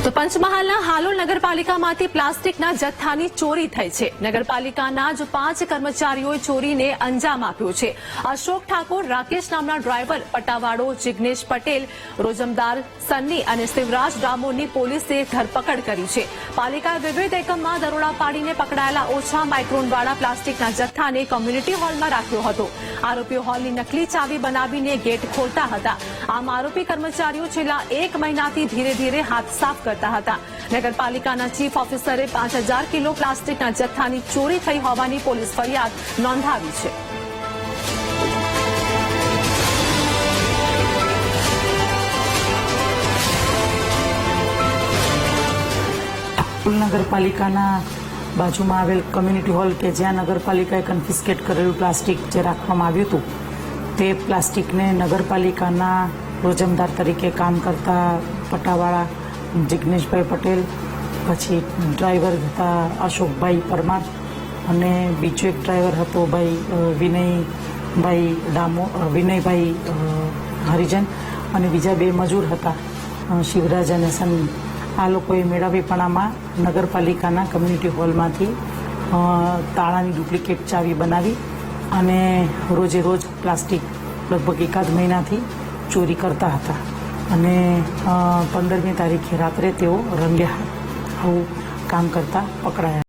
તો પંચમહાલના હાલોલ નગરપાલિકામાંથી પ્લાસ્ટિકના જથ્થાની ચોરી થઈ છે. નગરપાલિકાના જ 5 કર્મચારીઓએ ચોરીને અંજામ આપ્યો છે. અશોક ઠાકોર, રાકેશ નામના ડ્રાઈવર, પટાવાળો જિગ્નેશ પટેલ, રોજમદાર સન્ની અને શિવરાજ ડામોરની પોલીસે ધરપકડ કરી છે. પાલિકાએ વિવિધ એકમમાં દરોડા પાડીને પકડાયેલા ઓછા માઇક્રોનવાળા પ્લાસ્ટિકના જથ્થાને કોમ્યુનિટી હોલમાં રાખ્યો હતો. આરોપીઓ હોલની નકલી ચાવી બનાવીને ગેટ ખોલતા હતા. આમ આરોપી કર્મચારીઓ છેલ્લા 1 મહિનાથી ધીરે ધીરે હાથ સાફ કરતા હતા. નગરપાલિકાના ચીફ ઓફિસરે 5000 કિલો પ્લાસ્ટિકના જથ્થાની ચોરી થઈ હોવાની પોલીસ ફરિયાદ નોંધાવી છે. નગરપાલિકાના બાજુમાં આવેલ કમ્યુનિટી હોલ કે જ્યાં નગરપાલિકાએ કન્ફિસ્કેટ કરેલું પ્લાસ્ટિક જે રાખવામાં આવ્યું હતું તે પ્લાસ્ટિકને નગરપાલિકાના રોજમદાર તરીકે કામ કરતા પટાવાળા જિગ્નેશભાઈ પટેલ, પછી ડ્રાઈવર હતા અશોકભાઈ પરમાર અને બીજો એક ડ્રાઈવર હતો વિનયભાઈ હરિજન અને બીજા 2 મજૂર હતા શિવરાજ અને સન્ની. આ લોકોએ મેળાવીપણામાં નગરપાલિકાના કમ્યુનિટી હોલમાંથી તાળાની ડુપ્લિકેટ ચાવી બનાવી અને રોજે રોજ પ્લાસ્ટિક લગભગ 1 મહિનાથી ચોરી કરતા હતા અને 15મી તારીખે રાત્રે તેઓ રંગે હાથ આવું કામ કરતા પકડાયા.